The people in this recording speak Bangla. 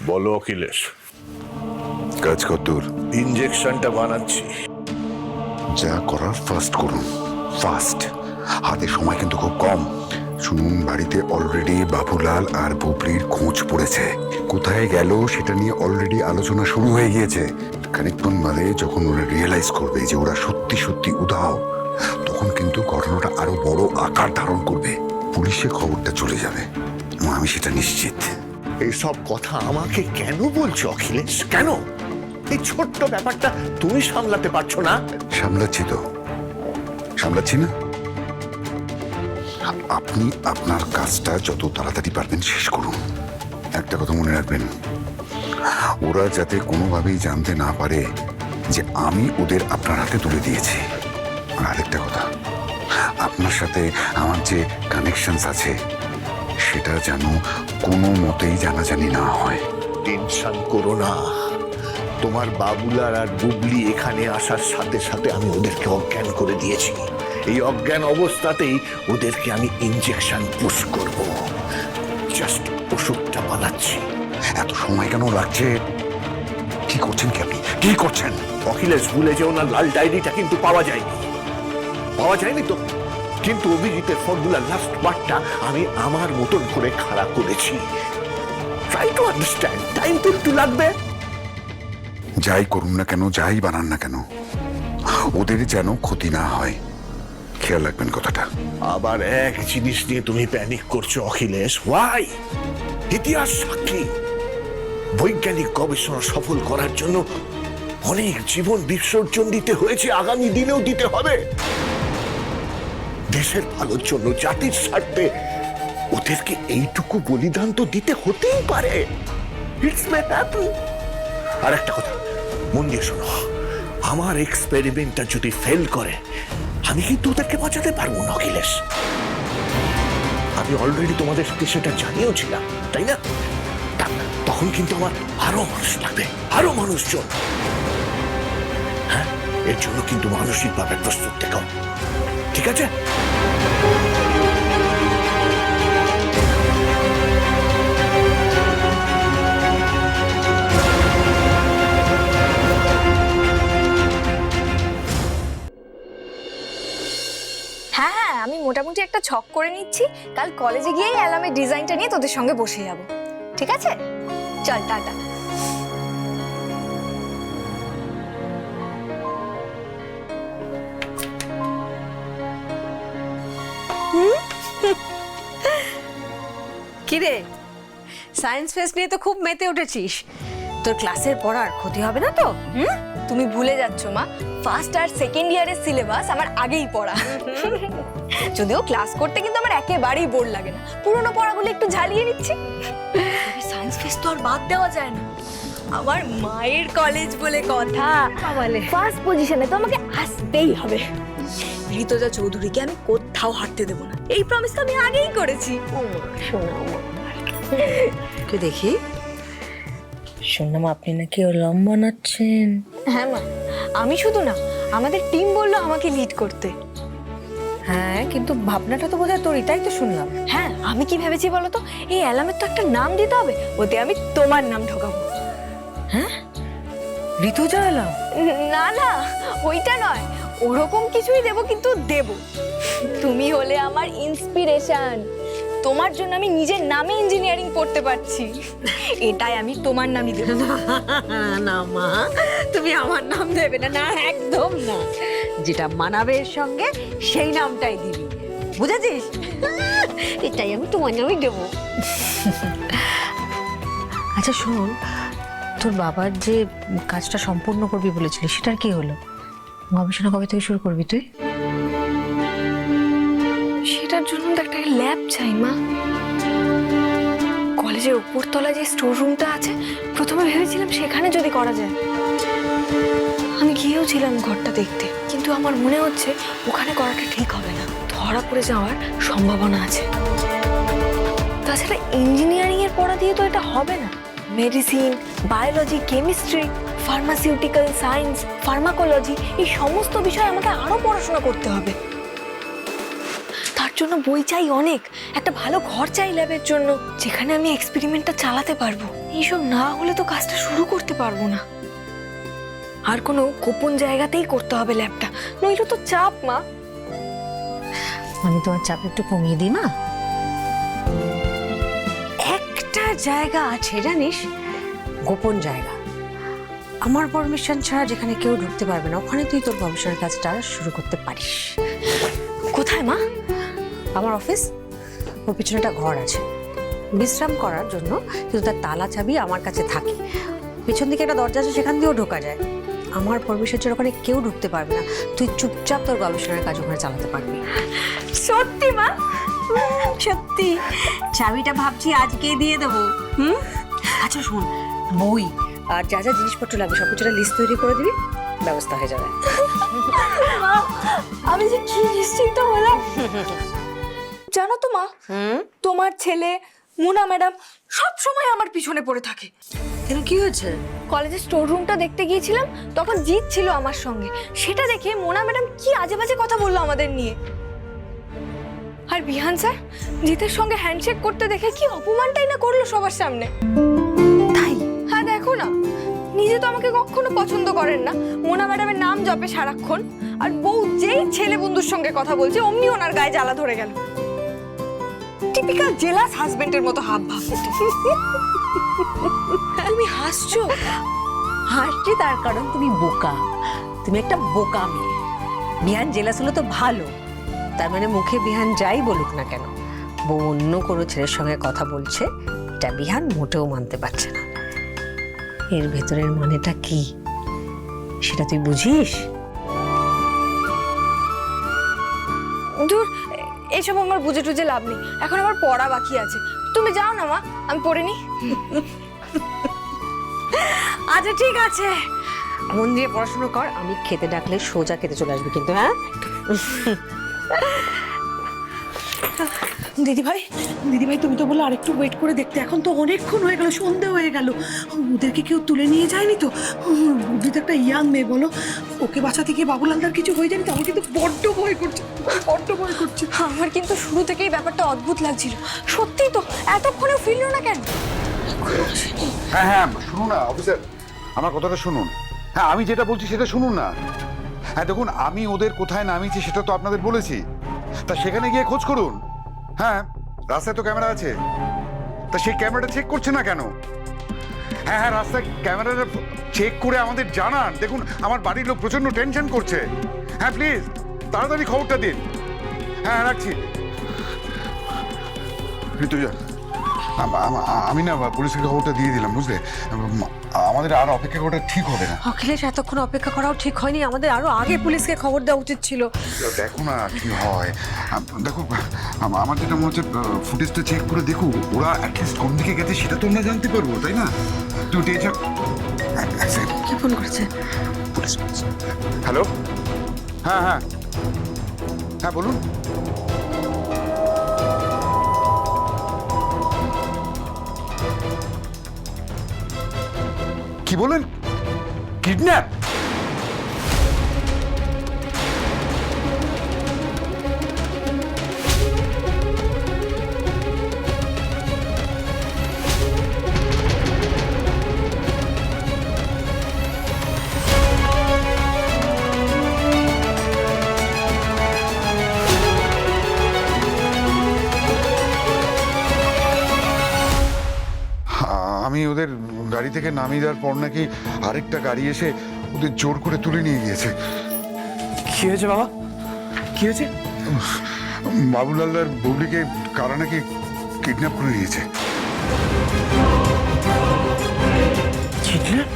বলো অখিলেশ। কাজ কতদূর? ইনজেকশনটা বানাচ্ছি। যা করার ফাস্ট করুন, ফাস্ট। হাতে সময় কিন্তু খুব কম। শুনুন, বাড়িতে অলরেডি বাবুলাল আর বুবলির খোঁজ পড়েছে। কোথায় গেল সেটা নিয়ে অলরেডি আলোচনা শুরু হয়ে গিয়েছে। খানিকক্ষণ বাদে যখন ওরা রিয়েলাইজ করবে যে ওরা সত্যি সত্যি উধাও, তখন কিন্তু ঘটনাটা আরো বড় আকার ধারণ করবে। পুলিশে খবরটা চলে যাবে, আমি সেটা নিশ্চিত। এইসব কথা আমাকে কেন বলছো অখিলেশ? কেন? এই ছোট্ট ব্যাপারটা তুমি সামলাতে পারছো না? সামলাচ্ছি তো, সামলাচ্ছি না? আপনি আপনার কাজটা যত তাড়াতাড়ি পারবেন শেষ করুন। একটা কথা মনে রাখবেন, ওরা যাতে কোনোভাবেই জানতে না পারে যে আমি ওদের আপনার হাতে তুলে দিয়েছি। আর আরেকটা কথা, আপনার সাথে আমার যে কানেকশনস আছে সেটা যেন কোনো মতেই জানাজানি না হয়। টেনশন করো না। তোমার বাবুলার আর বুবলি এখানে আসার সাথে সাথে আমি ওদেরকে অজ্ঞান করে দিয়েছি। এই অজ্ঞান অবস্থাতেই ওদেরকে আমি ইনজেকশন পুশ করব। জাস্ট ওষুধটা বানাচ্ছি। এত সময় কেন লাগছে? কি করছেন কি আপনি? কি করছেন? অখিলেশ, ভুলে যেও না, লাল ডায়েরিটা কিন্তু পাওয়া যায়নি। পাওয়া যায়নি তো, কিন্তু অভিজিতের ফর্মুলার লাস্ট পার্টটা আমি আমার মতন করে খাড়া করেছি। Try to understand. টাইম তো একটু লাগবে। যাই করুন না কেন, যাই বানান না কেন, ওদের যেন ক্ষতি না হয়, খেয়াল রাখবেন কথাটা। আবার এক জিনিস নিয়ে তুমি প্যানিক করছো অখিলেশ। ওয়াই? ইতিহাস সাক্ষী, বৈজ্ঞানিক গবেষণা সফল করার জন্য অনেক জীবন বিসর্জন দিতে হয়েছে, আগামী দিনেও দিতে হবে। দেশের ভালোর জন্য, জাতির স্বার্থে ওদেরকে এইটুকু বলিদান তো দিতে হতেই পারে। It's may happen. আর একটা কথা মন দিয়ে শোনো, আমার এক্সপেরিমেন্টটা যদি ফেল করে আমি কিন্তু ওদেরকে বাঁচাতে পারবো না অখিলেশ। আমি অলরেডি তোমাদের সাথে সেটা জানিয়েও ছিলাম, তাই না? তখন কিন্তু আমার আরো মানুষ লাগবে, আরো মানুষজন। হ্যাঁ, এর জন্য কিন্তু মানসিকভাবে প্রস্তুত থেকো, ঠিক আছে? হ্যাঁ হ্যাঁ, আমি মোটামুটি একটা ছক করে নিচ্ছি। কাল কলেজে গিয়েই অ্যালামের ডিজাইনটা নিয়ে তোদের সঙ্গে বসে যাব, ঠিক আছে? চল, টাটা। কিরে, সায়েন্স ফেস্ট নিয়ে তো খুব মেতে উঠেছিস। তোর ক্লাসের পড়ার ক্ষতি হবে না তো? তুমি ভুলে যাচ্ছ মা, ফার্স্ট আর সেকেন্ড ইয়ারের সিলেবাস আমার আগেই পড়া। যদিও ক্লাস করতে কিন্তু আমার একেবারেই বোর লাগে না, পুরোনো পড়াগুলো একটু ঝালিয়ে নিচ্ছি। সায়েন্স ফেস্ট তো আর বাদ দেওয়া যায় না, আমার মায়ের কলেজ বলে কথা। ফার্স্ট পজিশনে তো আমাকে আসতেই হবে। ঋতুজা চৌধুরীকে আমি কোথাও হাঁটতে দেবো না, এই প্রমিস তো আমি আগেই করেছি। কে দেখি, শুনলাম আপনি নাকি ওলম বানাচ্ছেন। হ্যাঁ মা, আমি শুধু না, আমাদের টিম বললো আমাকে লিড করতে। হ্যাঁ, কিন্তু ভাবনাটা তো বোধহয় তোর, এটাই তো শুনলাম। হ্যাঁ, আমি কি ভেবেছি বলো তো, এই অ্যালামের তো একটা নাম দিতে হবে, ওতে আমি তোমার নাম ঢোকাবো। হ্যাঁ, ঋতুজা এলাম? না না, ওইটা নয়, ওরকম কিছুই দেবো, কিন্তু দেবো। তুমি হলে আমার ইন্সপিরেশন। তোমার জন্য আমি নিজের নামে ইঞ্জিনিয়ারিং পড়তে পারছি, এটাই আমি তোমার নামই দেবো। না মা, তুমি আমার নাম দেবে না, না একদম না। যেটা মানাবে এর সঙ্গে সেই নামটাই দিবি, বুঝেছিস? এটাই আমি তোমার নামই দেবো। আচ্ছা শোন, তোর বাবার যে কাজটা সম্পূর্ণ করবি বলেছিলি, সেটার কি হলো? গবেষণা কবে থেকে শুরু করবি তুই? সেটার জন্য তো একটা ল্যাব চাই মা। কলেজের উপরতলা যে স্টোর রুমটা আছে, প্রথমে ভেবেছিলাম সেখানে যদি করা যায়। আমি গিয়েও ছিলাম ঘরটা দেখতে, কিন্তু আমার মনে হচ্ছে ওখানে করাটা ঠিক হবে না, ধরা পড়ে যাওয়ার সম্ভাবনা আছে। তাছাড়া ইঞ্জিনিয়ারিং এর পড়া দিয়ে তো এটা হবে না। Medicine, biology, chemistry, pharmaceutical science, pharmacology, এই সমস্ত বিষয়ে আমাকে আরো পড়াশোনা করতে হবে। তার জন্য বই চাই অনেক, একটা ভালো ঘর চাই ল্যাবের জন্য, যেখানে আমি এক্সপেরিমেন্টটা চালাতে পারবো। এইসব না হলে তো কাজটা শুরু করতে পারবো না। আর কোনো গোপন জায়গাতেই করতে হবে ল্যাবটা, নইলে তো চাপ মা। আমি তোমার চাপ একটু কমিয়ে দিই মা। একটা জায়গা আছে জানিস, গোপন জায়গা, আমার পারমিশন ছাড়া যেখানে কেউ ঢুকতে পারবে না, ওখানে তুই তোর গবেষণার কাজটা শুরু করতে পারিস। কোথায় মা? আমার অফিস, ওর পিছনে একটা ঘর আছে বিশ্রাম করার জন্য, কিন্তু তার তালা চাবি আমার কাছে থাকে। পিছন দিকে একটা দরজা আছে, সেখান দিয়েও ঢোকা যায়। আমার পারমিশন ছাড়া ওখানে কেউ ঢুকতে পারবে না, তুই চুপচাপ তোর গবেষণার কাজ ওখানে চালাতে পারবি। সত্যি মা? সত্যি, চাবিটা ভাবছি আজকেই দিয়ে দেবো। আচ্ছা শোন, বই আর যা যা জিনিসপত্র লাগবে সব কিছুটা লিস্ট তৈরি করে দিবি, ব্যবস্থা হয়ে যাবে। মা, আমি যে কি নিশ্চিন্ত হলাম। জানো তো মা, তোমার ছেলে মুনা ম্যাডাম সব সময় আমার পিছনে পড়ে থাকে। কেন, কি হয়েছে? কলেজের স্টোর রুমটা দেখতে গিয়েছিলাম, তখন জিৎ ছিল আমার সঙ্গে। সেটা দেখে মোনা ম্যাডাম কি আজে বাজে কথা বললো আমাদের নিয়ে। আর বিহান স্যার জিতের সঙ্গে হ্যান্ডশেক করতে দেখে কি অপমানটাই না করলো সবার সামনে। তাই? হ্যাঁ দেখো না, নিজে তো আমাকে কখনো পছন্দ করেন না, মোনা ম্যাডামের নাম জপে সারাক্ষণ। আর বউ যেই ছেলে বন্ধুর সঙ্গে কথা বলছে অমনি ওনার গায়ে জ্বালা ধরে গেল। টিপিক্যাল জেলাস হাজবেন্ডের মতো হাব ভাব। তুমি হাসছো? হাসছি তার কারণ তুমি বোকা, তুমি একটা বোকা মেয়ে। বিহান জেলাস হলো তো ভালো, তার মানে মুখে বিহান যাই বলুক না কেন, বউ অন্য কোনো ছেলের সঙ্গে কথা বলছে এটা বিহান মোটেও মানতে পারছে না। এর ভেতরের মানেটা কি সেটা তুই বুঝিস? দূর, এসব আমার বুঝে টুঝে লাভ নেই, এখন আমার পড়া বাকি আছে। তুমি যাও না মা, আমি পড়ে নি। আচ্ছা ঠিক আছে, মন দিয়ে পড়াশোনা কর, আমি খেতে ডাকলে সোজা খেতে চলে আসবি কিন্তু। হ্যাঁ দিদিভাই তুমি তো বলে আরেকটু ওয়েট করে দেখতে, এখন তো অনেকক্ষণ হয়ে গেল, সন্ধে হয়ে গেল। ওদেরকে কেউ তুলে নিয়ে যায়নি তো? বুদ্ধি তো একটা ইয়াং মেয়ে, বলো ওকে বাঁচাতে গিয়ে বাবুলালদার কিছু হয়ে যায়নি তো? আমার কিন্তু বড্ড ভয় করছে, বড্ড ভয় করছে। আমার কিন্তু শুরু থেকেই ব্যাপারটা অদ্ভুত লাগছিল। সত্যি তো, এতক্ষণেও ফিরলো না কেন? হ্যাঁ হ্যাঁ, শুনুন না অফিসার, আমার কথাটা শুনুন। হ্যাঁ, আমি যেটা বলছি সেটা শুনুন না। হ্যাঁ দেখুন, আমি ওদের কোথায় নামিয়েছি সেটা তো আপনাদের বলেছি, তা সেখানে গিয়ে খোঁজ করুন। হ্যাঁ, রাস্তায় তো ক্যামেরা আছে, তা সেই ক্যামেরাটা চেক করছে না কেন? হ্যাঁ হ্যাঁ, রাস্তায় ক্যামেরাটা চেক করে আমাদের জানান। দেখুন, আমার বাড়ির লোক প্রচন্ড টেনশন করছে। হ্যাঁ প্লিজ তাড়াতাড়ি খবরটা দিন। হ্যাঁ রাখছি। ঋতুজা, আমি না পুলিশকে খবরটা দিয়ে দিলাম, বুঝলে? আমাদের আর অপেক্ষা করাটা ঠিক হবে না। অখিলেশ, এতক্ষণ অপেক্ষা করাও ঠিক হয়নি, আমাদের আরো আগে পুলিশকে খবর দেওয়া উচিত ছিল। দেখো না কি হয়। দেখো, আমার যেটা মনে হচ্ছে, ফুটেজটা চেক করে দেখো, ওরা অ্যাটলিস্ট কোন দিকে গেছে সেটা তো আমরা জানতে পারবো, তাই না? তুই টেনশন। কি ফোন করেছে? পুলিশ। হ্যালো, হ্যাঁ হ্যাঁ হ্যাঁ বলুন। কি বলেন? কিডন্যাপ? আমি ওদের গাড়ি থেকে নামিয়ে দেওয়ার পর নাকি আরেকটা গাড়ি এসে ওদের জোর করে তুলে নিয়ে গিয়েছে। কি হয়েছে বাবা, কি হয়েছে? বাবুলালদার বুবলিকে কারা নাকি কিডন্যাপ করে নিয়েছে। কিডন্যাপ?